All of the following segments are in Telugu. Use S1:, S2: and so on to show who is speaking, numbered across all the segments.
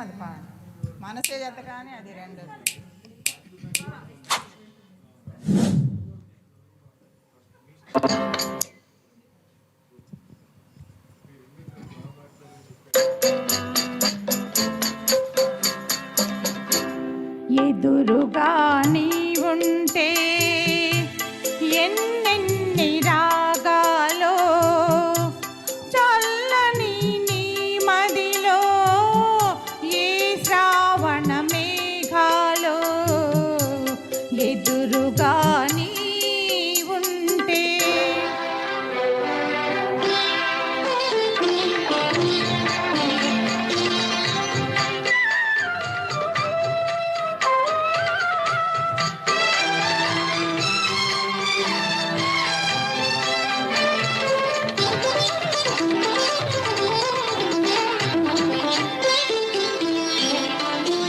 S1: అది మనసే జత కానీ అది రెండు.
S2: ఎదురుగా నీ ఉంటే ఎన్నెన్ని రాగాలో చల్లని నీ మదిలో ఏ శ్రావణ మేఘాలో ఎదురుగా నీ ఉంటే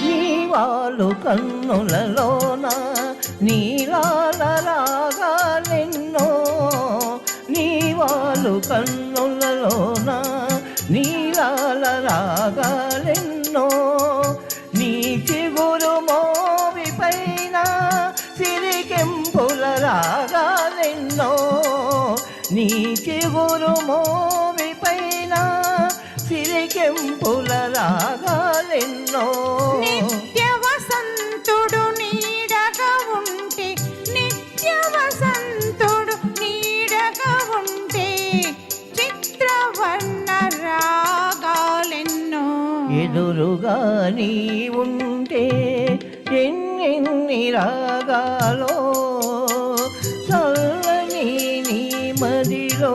S3: నీవాలు కన్నులలోన నీలాల రాగాలెన్నో, నీవాలు కన్నులలోన నీలాల రాగాలెన్నో, నీ చిగురు మోవి పైన సిరికెంపుల రాగాలెన్నో, నీ చిగురు మోవి పైన సిరికెంపుల రాగాలెన్నో.
S2: నిత్య వసంతుడు నీడగా ఉంటే, నిత్య వసంతుడు నీడగా ఉంటే చిత్రవర్ణ రాగాలెన్నో.
S3: ఎదురుగా నీ ఉంటే ఎన్నెన్ని రాగాలో చల్లని నీ మదిలో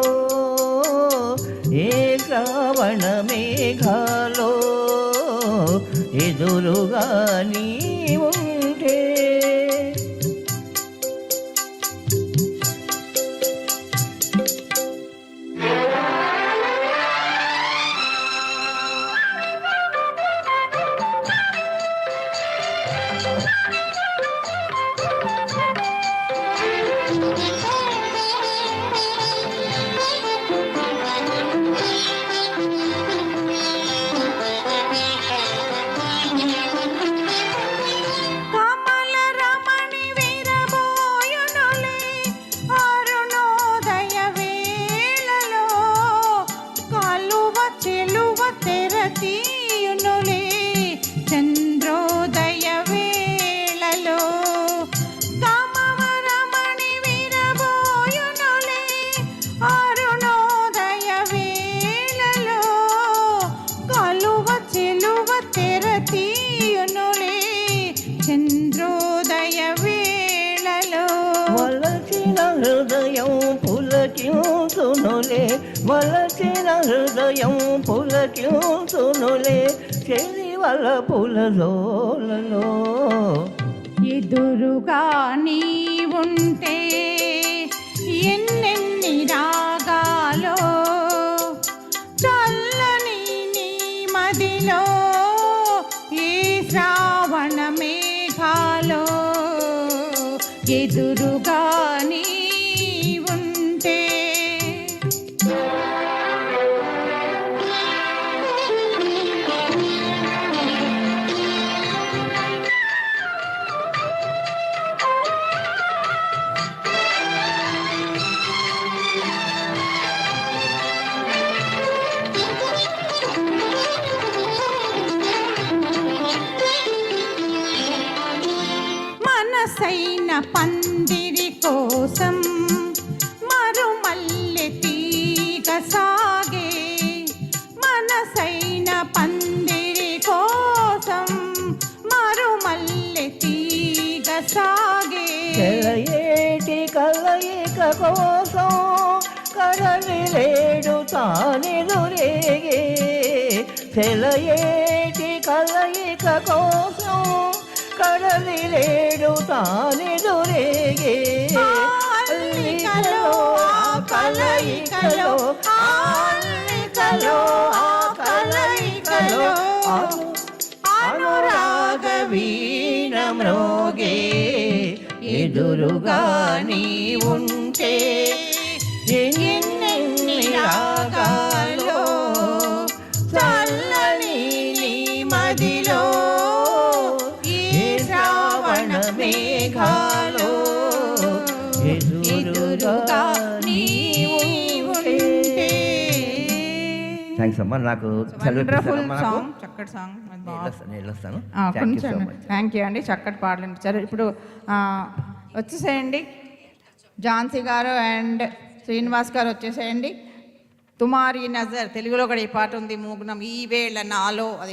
S3: ఏ శ్రావణ మేఘాలో ఎదురుగా నీ ఉంటే.
S2: చంద్రోదయ వేళలో కామవరమణి విరబోయునులే, అరుణోదయ వేళలో కలువ చెలువ తెర తీయునులే, చంద్రోదయ వేళలో.
S3: వలచిన హృదయం పులకించునులే, వలచిన హృదయం పులకించునులే చెలివల పులలోలలో.
S2: ఎదురుగా నీ ఉంటే ఎన్నెన్ని రాగాలో చల్లని నీ మదిలో ఏ శ్రావణ మేఘాలో ఎదురుగా నీ ఉంటే. మనసైన పందిరి కోసం మరుమల్లె తీగ సాగే, మనసైన పందిరి కోసం మరుమల్లె తీగ సాగే.
S3: చెలయేటి కలయిక కోసం కడలి లేడు తానెదురేగే, చెలయేటి కలయిక కోసం కడలి లేడు తానెదురేగే.
S2: అల్లికలో ఆ కలయికలో, అల్లికలో ఆ కలయికలో
S3: అనురాగ వీణ మ్రోగే. ఎదురుగా నీ ఉంటే ఎన్నెన్ని రాగాలో చల్లని నీ మదిలో
S2: ఎదురుగా నీ ఉంటే.
S3: థ్యాంక్స్ అమ్మా. నాకు
S1: వండర్ఫుల్ సాంగ్, చక్కటి సాంగ్.
S3: వెళ్ళొస్తాను.
S1: కొంచెం థ్యాంక్ యూ అండి, చక్కటి పాటలు ఇచ్చారు. ఇప్పుడు వచ్చేసేయండి ఝాన్సీ గారు అండ్ శ్రీనివాస్ గారు వచ్చేసేయండి. తుమారీ నజర్ తెలుగులో కూడా ఈ పాట ఉంది, మూగ్నం ఈ వేళ నాలో. అది